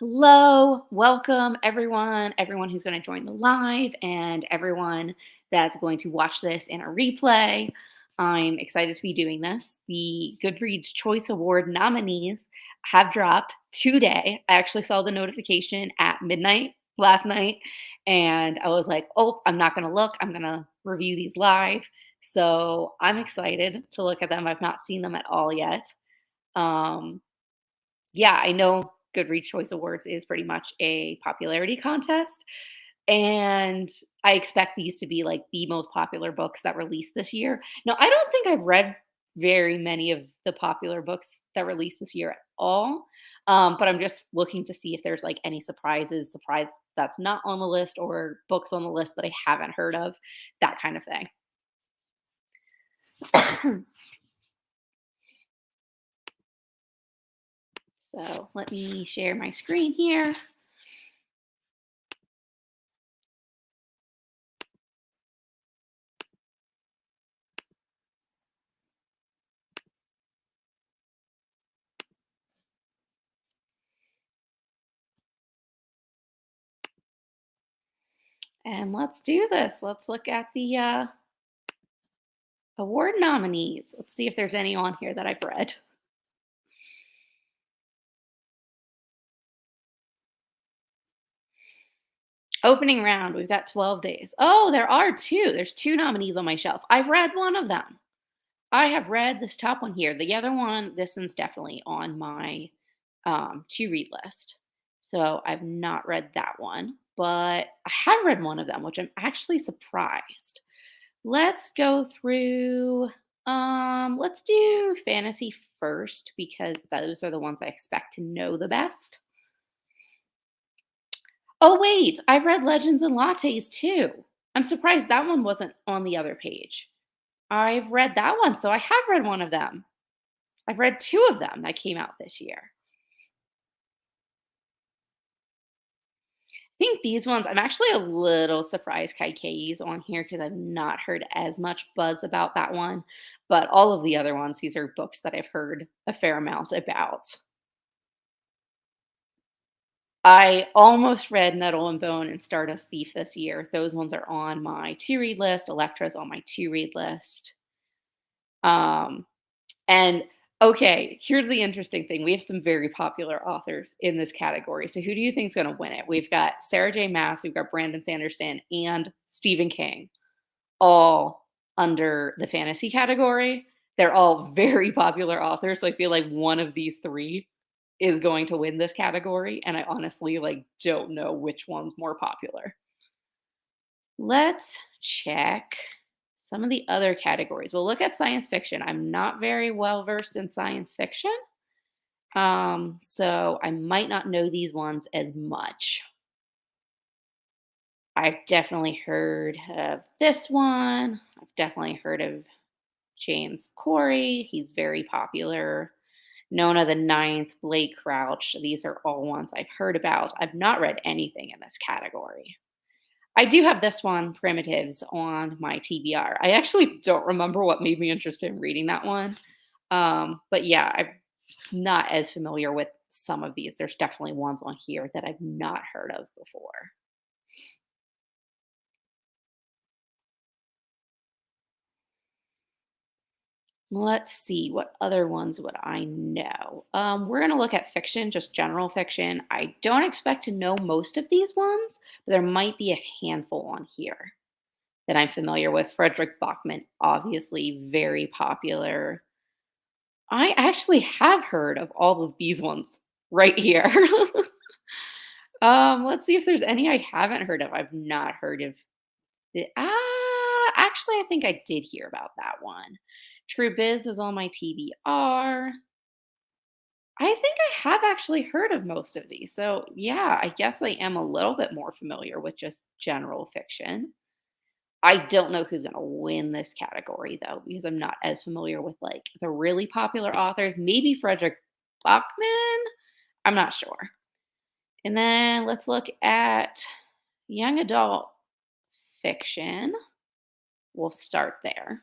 Hello, welcome everyone who's going to join the live and everyone that's going to watch this in a replay. I'm excited to be doing this. The Goodreads Choice Award nominees have dropped today. I actually saw the notification at midnight last night and I was like, oh, I'm not going to look. I'm going to review these live. So I'm excited to look at them. I've not seen them at all yet. Um, yeah, I know Goodreads Choice Awards is pretty much a popularity contest, and I expect these to be like the most popular books that released this year. Now, I don't think I've read very many of the popular books that released this year at all, but I'm just looking to see if there's like any surprise that's not on the list, or books on the list that I haven't heard of, that kind of thing. So let me share my screen here. And let's do this. Let's look at the award nominees. Let's see if there's any on here that I've read. Opening round, we've got 12 days. Oh, there are two. There's two nominees on my shelf. I've read one of them. I have read this top one here. The other one, this one's definitely on my to read list. So I've not read that one, but I have read one of them, which I'm actually surprised. Let's go through let's do fantasy first because those are the ones I expect to know the best. Oh wait, I've read Legends and Lattes too. I'm surprised that one wasn't on the other page. I've read that one, so I have read one of them. I've read two of them that came out this year. I think these ones, I'm actually a little surprised Kaikei's on here because I've not heard as much buzz about that one. But all of the other ones, these are books that I've heard a fair amount about. I almost read Nettle and Bone and Stardust Thief this year. Those ones are on my to read list. Electra's on my to read list. Um, and okay, here's the interesting thing. We have some very popular authors in this category. So who do you think is going to win it? We've got Sarah J. Maas, we've got Brandon Sanderson, and Stephen King, all under the fantasy category. They're all very popular authors. So I feel like one of these three is going to win this category. And I honestly like don't know which one's more popular. Let's check some of the other categories. We'll look at science fiction. I'm not very well versed in science fiction. So I might not know these ones as much. I've definitely heard of this one. I've definitely heard of James Corey. He's very popular. Nona the Ninth, Blake Crouch. These are all ones I've heard about. I've not read anything in this category. I do have this one, Primitives, on my TBR. I actually don't remember what made me interested in reading that one. But yeah, I'm not as familiar with some of these. There's definitely ones on here that I've not heard of before. Let's see, what other ones would I know? We're going to look at fiction, just general fiction. I don't expect to know most of these ones, but there might be a handful on here that I'm familiar with. Frederick Bachman, obviously very popular. I actually have heard of all of these ones right here. Let's see if there's any I haven't heard of. I've not heard of actually, I think I did hear about that one. True Biz is on my TBR. I think I have actually heard of most of these. So, yeah, I guess I am a little bit more familiar with just general fiction. I don't know who's gonna win this category though, because I'm not as familiar with like the really popular authors. Maybe Frederick Bachman. I'm not sure. And then let's look at young adult fiction. We'll start there.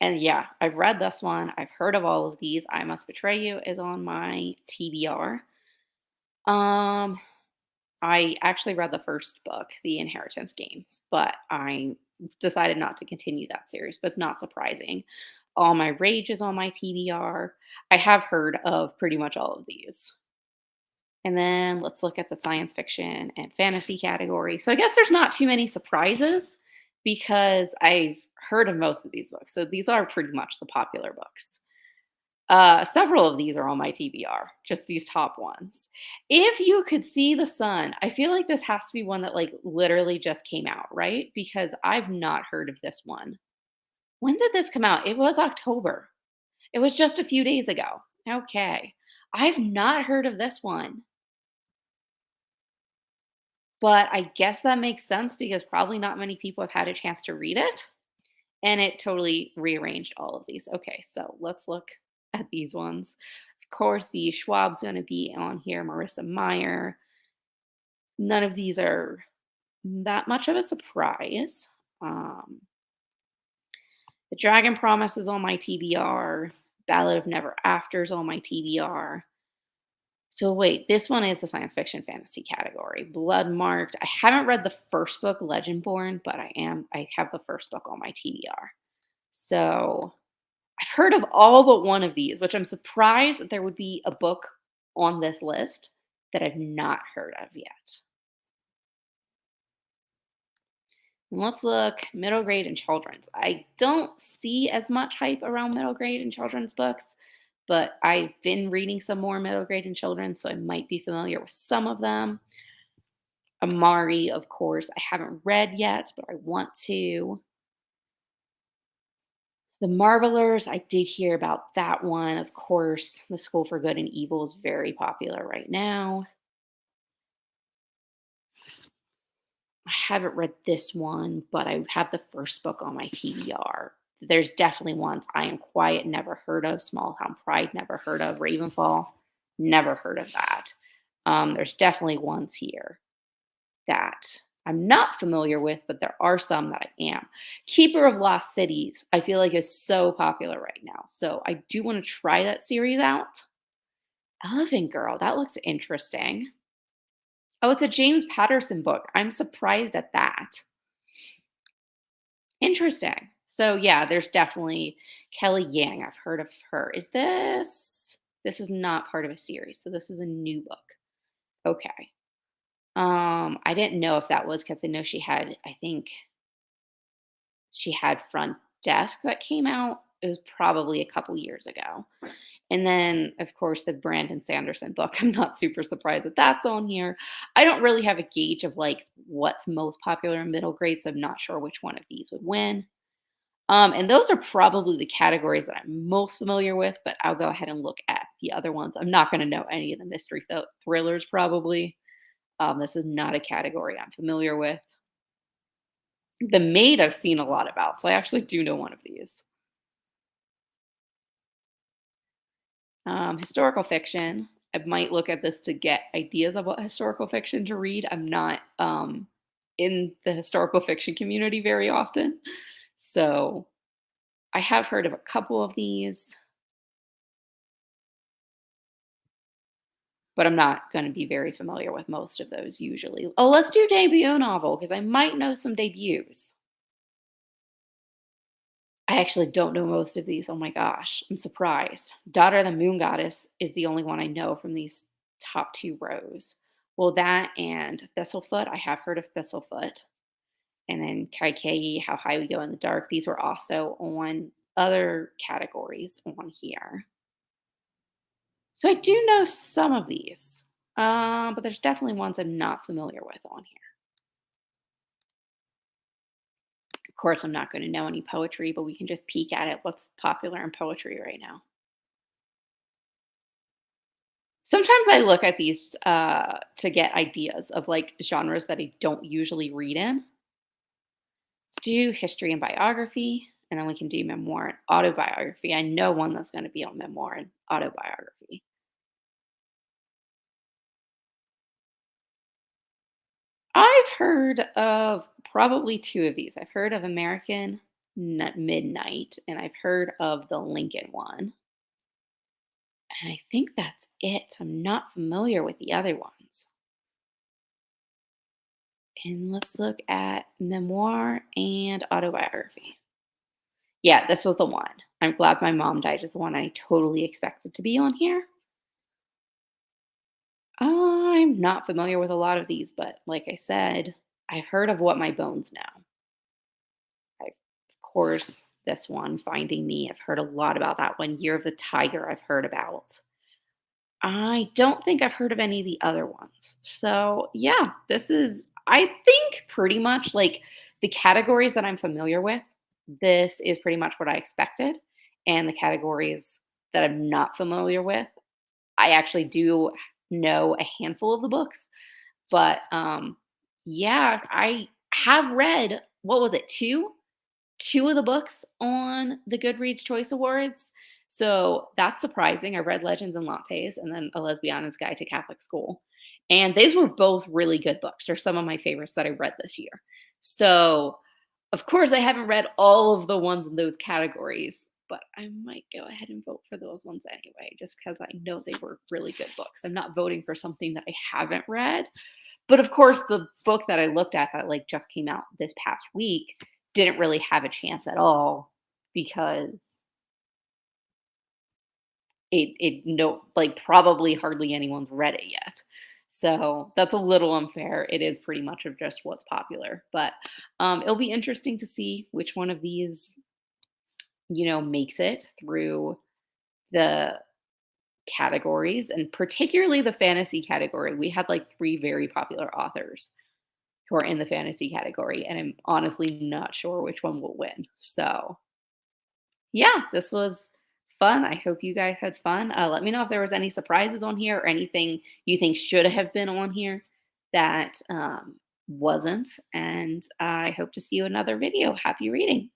And yeah, I've read this one. I've heard of all of these. I Must Betray You is on my TBR. Um, I actually read the first book, The Inheritance Games, but I decided not to continue that series, but it's not surprising. All My Rage is on my TBR. I have heard of pretty much all of these. And then let's look at the science fiction and fantasy category. So I guess there's not too many surprises because I've heard of most of these books. So these are pretty much the popular books. Several of these are on my TBR, just these top ones. If You Could See the Sun, I feel like this has to be one that like literally just came out, right? Because I've not heard of this one. When did this come out? It was October. It was just a few days ago. Okay. I've not heard of this one. But I guess that makes sense because probably not many people have had a chance to read it, and it totally rearranged all of these. Okay, so let's look at these ones. Of course, V. Schwab's going to be on here, Marissa Meyer. None of these are that much of a surprise. Um, the Dragon Promise is on my TBR. Ballad of Never After is on my TBR. So wait, this one is the science fiction fantasy category. Blood Marked. I haven't read the first book, Legendborn, but I have the first book on my TBR. So I've heard of all but one of these, which I'm surprised that there would be a book on this list that I've not heard of yet. And let's look middle grade and children's. I don't see as much hype around middle grade and children's books, but I've been reading some more middle grade and children's, so I might be familiar with some of them. Amari, of course, I haven't read yet, but I want to. The Marvelers, I did hear about that one. Of course, The School for Good and Evil is very popular right now. I haven't read this one, but I have the first book on my TBR. There's definitely ones. I Am Quiet, never heard of. Small Town Pride, never heard of. Ravenfall, never heard of that. There's definitely ones here that I'm not familiar with, but there are some that I am. Keeper of Lost Cities, I feel like is so popular right now. So I do want to try that series out. Elephant Girl, that looks interesting. Oh, it's a James Patterson book. I'm surprised at that. Interesting. So yeah, there's definitely Kelly Yang. I've heard of her. This is not part of a series, so this is a new book. Okay. I didn't know if that was because I know I think she had Front Desk that came out. It was probably a couple years ago. And then, of course, the Brandon Sanderson book. I'm not super surprised that that's on here. I don't really have a gauge of like what's most popular in middle grade, so I'm not sure which one of these would win. And those are probably the categories that I'm most familiar with, but I'll go ahead and look at the other ones. I'm not going to know any of the mystery thrillers probably. This is not a category I'm familiar with. The Maid I've seen a lot about, so I actually do know one of these. Historical fiction. I might look at this to get ideas of what historical fiction to read. I'm not in the historical fiction community very often. So I have heard of a couple of these, but I'm not going to be very familiar with most of those usually. Oh, let's do debut novel because I might know some debuts. I actually don't know most of these. Oh my gosh, I'm surprised. Daughter of the Moon Goddess is the only one I know from these top two rows. Well, that and Thistlefoot, I have heard of Thistlefoot. And then Kaikei, How High We Go in the Dark. These were also on other categories on here. So I do know some of these, but there's definitely ones I'm not familiar with on here. Of course, I'm not going to know any poetry, but we can just peek at it. What's popular in poetry right now? Sometimes I look at these to get ideas of like genres that I don't usually read in. Let's do history and biography, and then we can do memoir and autobiography. I know one that's going to be on memoir and autobiography. I've heard of probably two of these. I've heard of American Midnight, and I've heard of the Lincoln one. And I think that's it. I'm not familiar with the other ones. And let's look at memoir and autobiography. Yeah, this was the one. I'm glad my mom died is the one I totally expected to be on here. I'm not familiar with a lot of these, but like I said, I've heard of What My Bones Know. I, of course, this one, Finding Me. I've heard a lot about that one. Year of the Tiger, I've heard about. I don't think I've heard of any of the other ones. So, yeah, this is, I think, pretty much like the categories that I'm familiar with. This is pretty much what I expected. And the categories that I'm not familiar with, I actually do know a handful of the books. But yeah, I have read, what was it, two of the books on the Goodreads Choice Awards. So that's surprising. I read Legends and Lattes and then A Lesbiana's Guide to Catholic School. And those were both really good books. They're some of my favorites that I read this year. So, of course, I haven't read all of the ones in those categories, but I might go ahead and vote for those ones anyway, just because I know they were really good books. I'm not voting for something that I haven't read. But of course, the book that I looked at that like just came out this past week didn't really have a chance at all because it no like probably hardly anyone's read it yet. So that's a little unfair. It is pretty much of just what's popular, but it'll be interesting to see which one of these makes it through the categories, and particularly the fantasy category. We had like three very popular authors who are in the fantasy category, and I'm honestly not sure which one will win. So, yeah, this was fun. I hope you guys had fun. Let me know if there was any surprises on here or anything you think should have been on here that wasn't. And I hope to see you in another video. Happy reading.